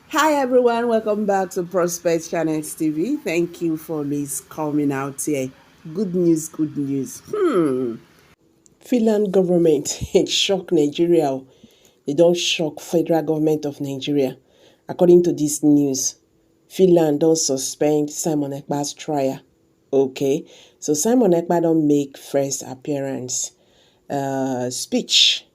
Hi everyone, welcome back to Prospect Channels TV. Thank you for always coming out here. Good news, good news. Finland government it shock Nigeria. They don't shock federal government of Nigeria. According to this news, Finland don't suspend Simon Ekpa's trial. Okay, so Simon Ekpa don't make first appearance. Speech,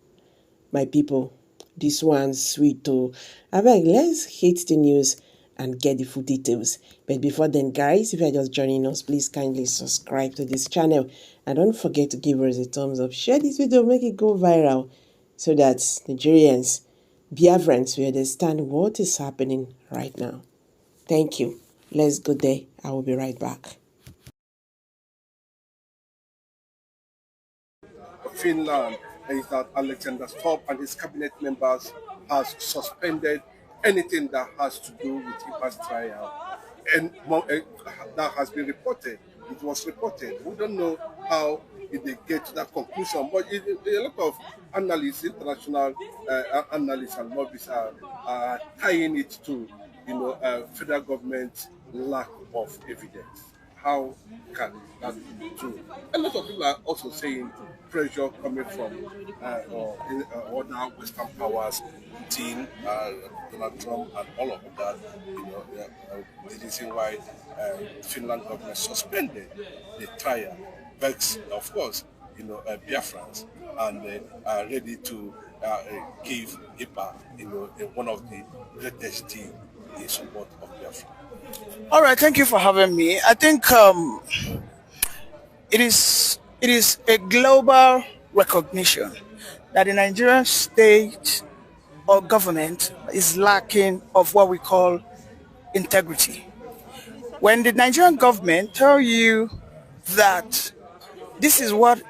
my people. This one's sweet too. Abeg, let's hit the news and get the full details. But before then, guys, if you're just joining us, please kindly subscribe to this channel. And don't forget to give us a thumbs up. Share this video, make it go viral so that Nigerians, Biafrans will understand what is happening right now. Thank you. Let's go there. I will be right back. Finland is that Alexander Stubb and his cabinet members has suspended anything that has to do with Ipa's trial. And that has been reported. It was reported. We don't know how they get to that conclusion, but a lot of analysts, international analysts and lobbyists are tying it to, federal government lack of evidence. How can that be true? A lot of people are also saying pressure coming from other Western powers, Putin, Donald Trump, and all of that. The reason why Finland government suspended the trial. But of course, Biafrans, and they are ready to give IPA, one of the greatest team in support of Biafra. All right, thank you for having me. I think it is a global recognition that the Nigerian state or government is lacking of what we call integrity. When the Nigerian government tell you that this is what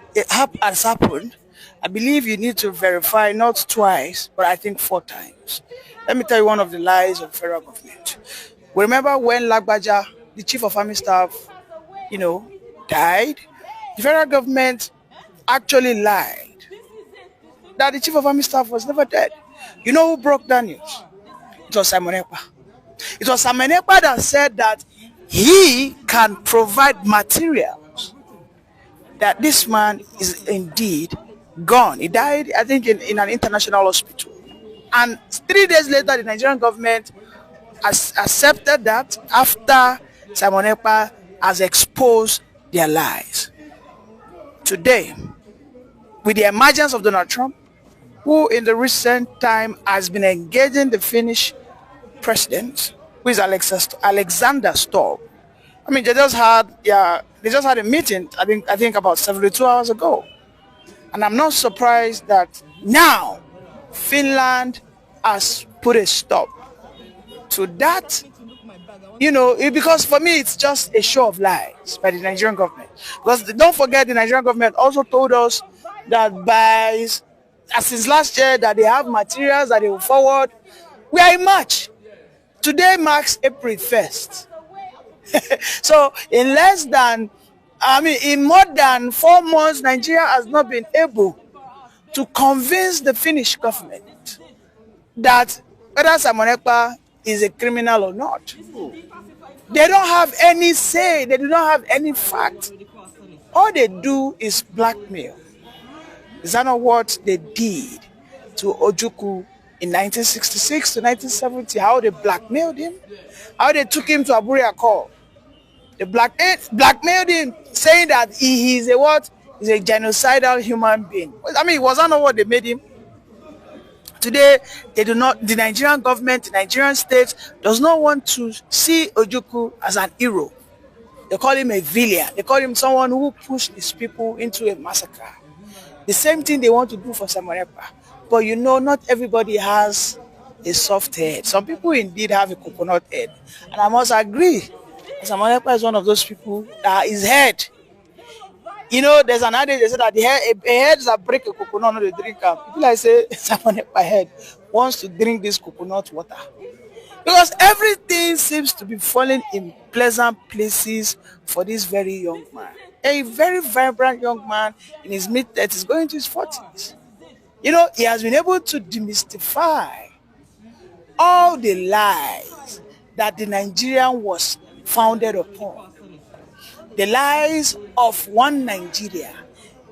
has happened, I believe you need to verify not twice, but I think four times. Let me tell you one of the lies of federal government. We remember when Lagbaja, the chief of army staff, died. The federal government actually lied that the chief of army staff was never dead. You know who broke that news? It was Simon Ekpa. It was Simon Ekpa that said that he can provide materials that this man is indeed gone. He died, I think, in an international hospital. And 3 days later, the Nigerian government has accepted that after Simon Ekpa has exposed their lies. Today, with the emergence of Donald Trump, who in the recent time has been engaging the Finnish president, who is Alexander Stubb. I mean, they just had a meeting. I think about 72 hours ago, and I'm not surprised that now Finland has put a stop to that. Because for me it's just a show of lies by the Nigerian government. Because don't forget, the Nigerian government also told us that since last year that they have materials that they will forward. We are in March. Today marks April 1st. So in more than 4 months, Nigeria has not been able to convince the Finnish government that whether Simon Ekpa is a criminal or not. They don't have any say. They do not have any fact. All they do is blackmail. Is that not what they did to Ojukwu in 1966 to 1970? How they blackmailed him? How they took him to Abuja Call? They blackmailed him, saying that he is a what? He's a genocidal human being. I mean, was that not what they made him? Today, they do not. The Nigerian government, the Nigerian state, does not want to see Ojukwu as an hero. They call him a villain. They call him someone who pushed his people into a massacre. The same thing they want to do for Simon Ekpa. But not everybody has a soft head. Some people indeed have a coconut head. And I must agree, Simon Ekpa is one of those people that his head. There's an adage, they say that a head that break a coconut, not a drink. People like say, Simon Ekpa head wants to drink this coconut water. Because everything seems to be falling in pleasant places for this very young man. A very vibrant young man in his mid-30s, going to his 40s. He has been able to demystify all the lies that the Nigerian was founded upon. The lies of one Nigeria,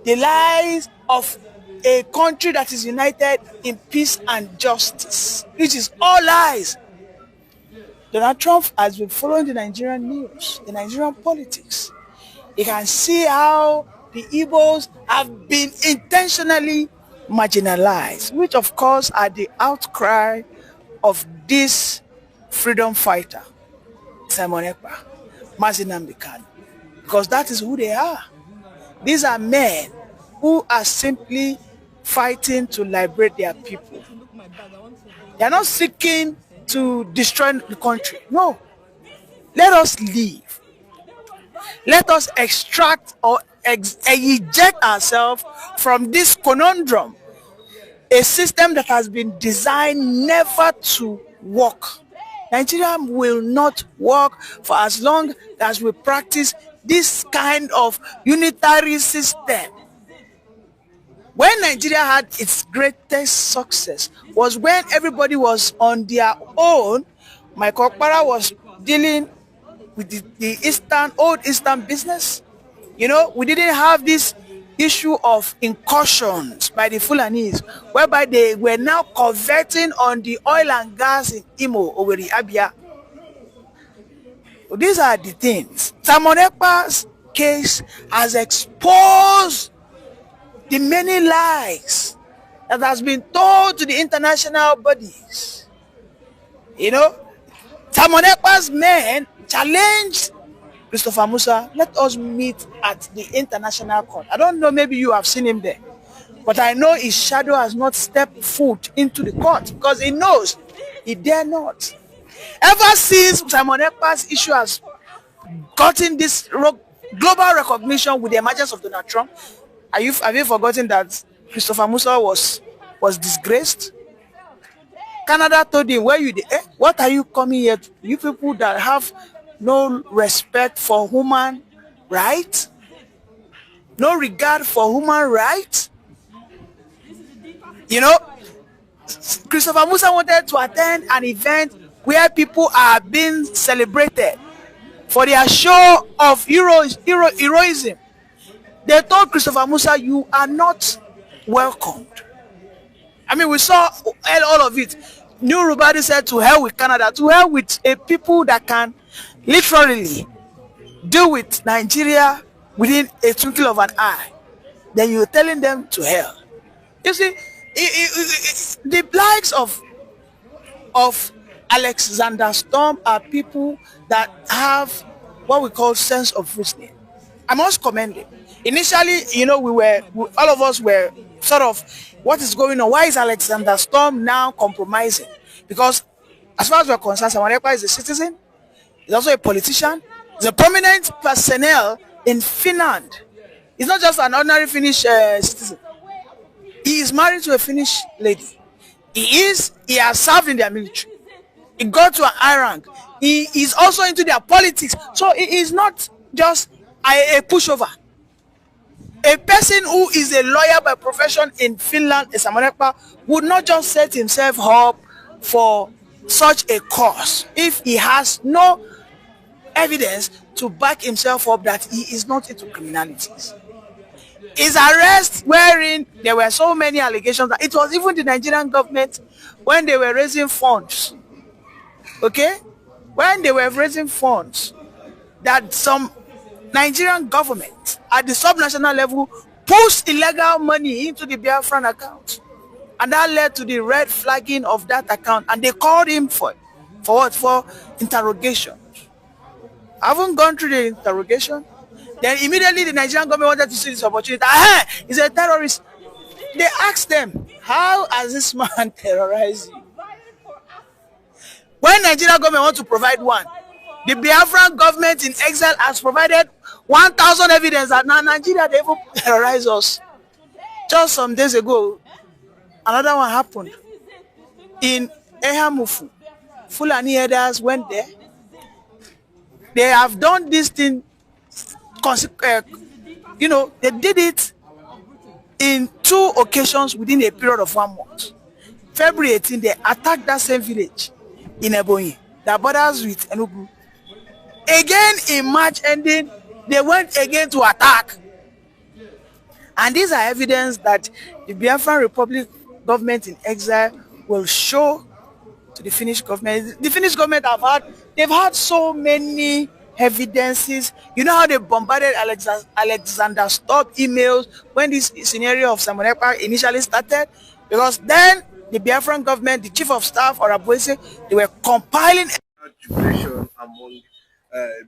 the lies of a country that is united in peace and justice, which is all lies. Donald Trump has been following the Nigerian news, the Nigerian politics. You can see how the Igbos have been intentionally marginalized, which of course are the outcry of this freedom fighter, Simon Ekpa, Mazi Nnamdi Kanu, because that is who they are. These are men who are simply fighting to liberate their people. They are not seeking to destroy the country. No. Let us leave. Let us extract or eject ourselves from this conundrum, a system that has been designed never to work. Nigeria will not work for as long as we practice this kind of unitary system. When Nigeria had its greatest success was when everybody was on their own. Michael Okpara was dealing with the old Eastern business. You know, we didn't have this issue of incursions by the Fulanis, whereby they were now converting on the oil and gas in Imo, Owerri, Abia. These are the things. Simon Ekpa's case has exposed the many lies that has been told to the international bodies. You know, Simon Ekpa's men challenged Christopher Musa, let us meet at the international court. I don't know, maybe you have seen him there, but I know his shadow has not stepped foot into the court because he knows he dare not. Ever since Simon Ekpa's issue has gotten this global recognition with the emergence of Donald Trump, have you forgotten that Christopher Musa was disgraced? Canada told him, where you what are you coming here to? You people that have no respect for human rights, no regard for human rights. You know, Christopher Musa wanted to attend an event where people are being celebrated for their show of heroism. They told Christopher Musa, you are not welcomed. I mean, we saw all of it. New Rubadi said, to hell with Canada, to hell with a people that can literally deal with Nigeria within a twinkle of an eye. Then you're telling them to hell. You see, the likes of Alexander Storm are people that have what we call sense of reasoning. I must commend it. Initially, you know, all of us were sort of, what is going on? Why is Alexander Storm now compromising? Because as far as we're concerned, Simon Ekpa is a citizen. He's also a politician. He's a prominent personnel in Finland. He's not just an ordinary Finnish citizen. He is married to a Finnish lady. He has served in their military. He got to an high rank. He is also into their politics. So he is not just a pushover. A person who is a lawyer by profession in Finland, Simon Ekpa, would not just set himself up for such a cause if he has no evidence to back himself up that he is not into criminalities. His arrest, wherein there were so many allegations that it was even the Nigerian government when they were raising funds, okay? When they were raising funds, that some Nigerian government at the subnational level pushed illegal money into the Biafran account. And that led to the red flagging of that account. And they called him for what? For interrogation. I haven't gone through the interrogation. Then immediately the Nigerian government wanted to see this opportunity. He's a terrorist. They asked them, how has this man terrorized you? When Nigerian government wants to provide one, the Biafran government in exile has provided 1,000 evidence that now Nigeria, they even terrorize us. Just some days ago, another one happened in Ehamufu. Fulani herders went there. They have done this thing, you know, they did it in 2 occasions within a period of 1 month. February 18, they attacked that same village in Ebonyi that borders with Enugu. Again, in March ending, they went again to attack. And these are evidence that the Biafran Republic government in exile will show to the Finnish government. The Finnish government they've had so many evidences. You know how they bombarded Alexander Stubb emails when this scenario of Simon Ekpa initially started? Because then the Biafran government, the chief of staff or Abuese, they were compiling jubilation among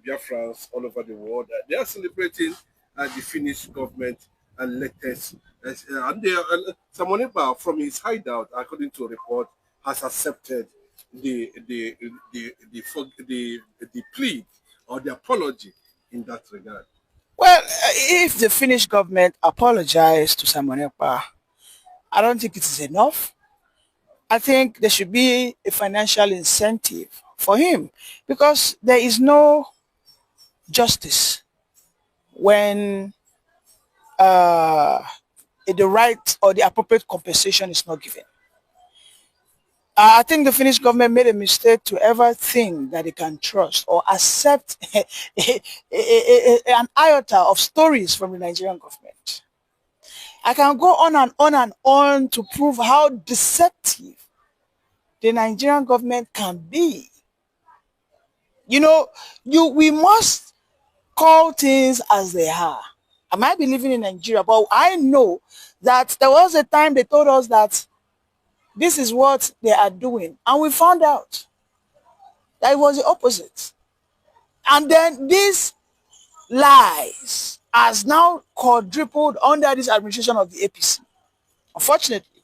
Biafrans all over the world. They are celebrating the Finnish government and latest. And Simon Ekpa, from his hideout, according to a report, has accepted the plea or the apology in that regard. Well, if the Finnish government apologized to Simon Ekpa, I don't think it is enough. I think there should be a financial incentive for him because there is no justice when the right or the appropriate compensation is not given. I think the Finnish government made a mistake to ever think that they can trust or accept an iota of stories from the Nigerian government. I can go on and on and on to prove how deceptive the Nigerian government can be. You know, we must call things as they are. I might be living in Nigeria, but I know that there was a time they told us that this is what they are doing. And we found out that it was the opposite. And then these lies has now quadrupled under this administration of the APC, unfortunately.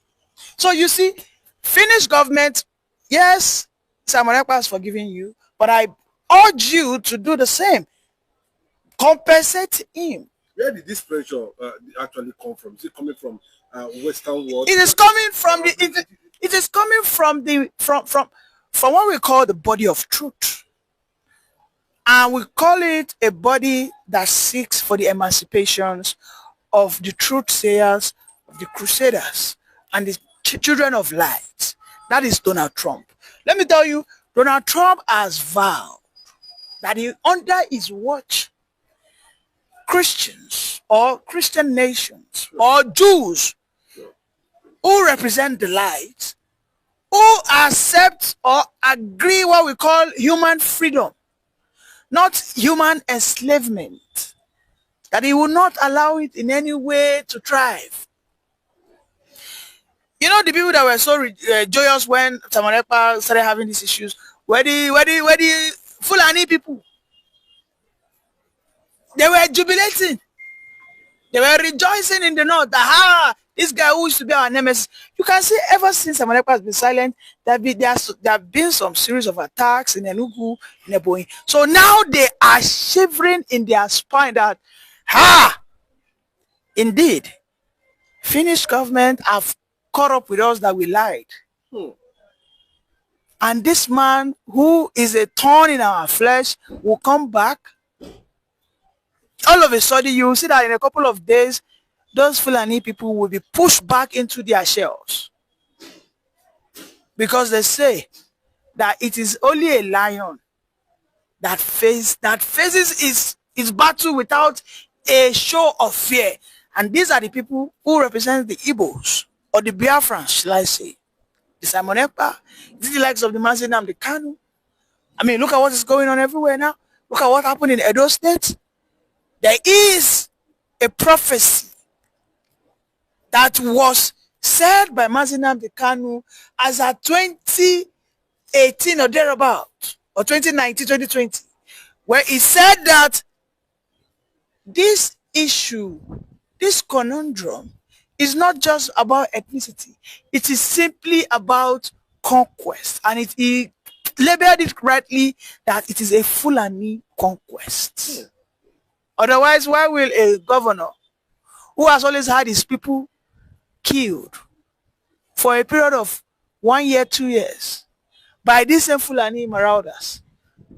So you see, Finnish government, yes, Simon Ekpa has forgiven you, but I urge you to do the same. Compensate him. Where did this pressure actually come from? Is it coming from Western world? It is coming from it is coming from what we call the body of truth. And we call it a body that seeks for the emancipations of the truth sayers, of the crusaders, and the children of light. That is Donald Trump. Let me tell you, Donald Trump has vowed that under his watch, Christians or Christian nations or Jews who represent the light, who accept or agree what we call human freedom, not human enslavement, that he will not allow it in any way to thrive. You know, the people that were so joyous when Simon Ekpa started having these issues were the Fulani people. They were jubilating. They were rejoicing in the north that this guy who used to be our nemesis. You can see ever since Simon Ekpa has been silent, there have been some series of attacks in Enugu, in Ebonyi. So now they are shivering in their spine that, indeed, Finnish government have caught up with us that we lied. And this man who is a thorn in our flesh will come back. All of a sudden, you will see that in a couple of days, those Fulani people will be pushed back into their shells. Because they say that it is only a lion that faces its battle without a show of fear. And these are the people who represent the Igbos, or the Biafrans, shall I say. The Simon Ekpa, the likes of the Mazinam, the Kanu. I mean, look at what is going on everywhere now. Look at what happened in Edo State. There is a prophecy that was said by Mazinam the Kanu as at 2018 or thereabout, or 2019, 2020, where he said that this issue, this conundrum, is not just about ethnicity. It is simply about conquest. And he labeled it rightly that it is a Fulani conquest. Otherwise, why will a governor who has always had his people killed for a period of 1 year, 2 years by these same Fulani marauders?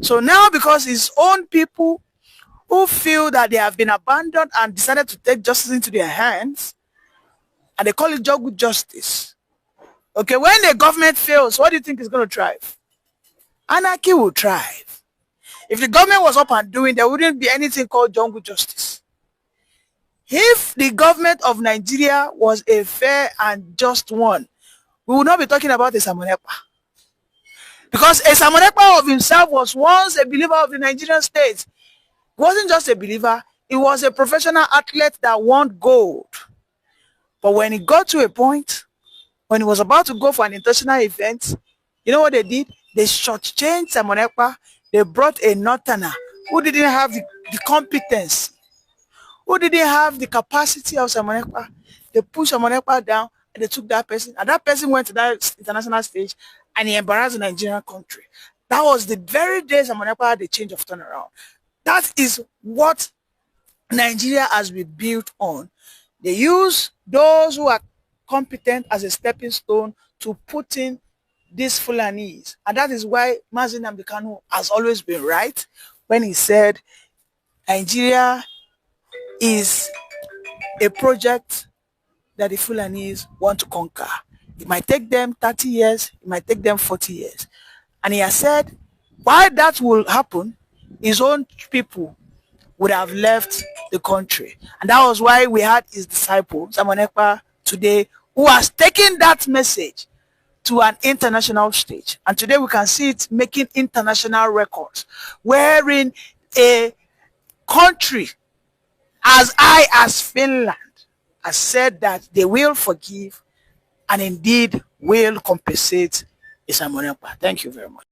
So now, because his own people who feel that they have been abandoned and decided to take justice into their hands, and they call it good justice. Okay, when the government fails, what do you think is going to thrive? anarchy will thrive. If the government was up and doing, there wouldn't be anything called jungle justice. If the government of Nigeria was a fair and just one, we would not be talking about a Samonekpa. Because a Samonekpa of himself was once a believer of the Nigerian state. He wasn't just a believer, he was a professional athlete that won gold. But when he got to a point, when he was about to go for an international event, you know what they did? They shortchanged Samonekpa. They brought a northerner who didn't have the competence, who didn't have the capacity of Samonekpa. They pushed Samonekpa down and they took that person. And that person went to that international stage and he embarrassed the Nigerian country. That was the very day Samonekpa had a change of turnaround. That is what Nigeria has been built on. They use those who are competent as a stepping stone to put in these Fulanese. And that is why Mazi Nnamdi Kanu has always been right when he said Nigeria is a project that the Fulanese want to conquer. It might take them 30 years, it might take them 40 years. And he has said, why that will happen, his own people would have left the country. And that was why we had his disciple, Samonekpa, today, who has taken that message to an international stage. And today we can see it making international records, wherein a country as high as Finland has said that they will forgive and indeed will compensate Samonekpa. Thank you very much.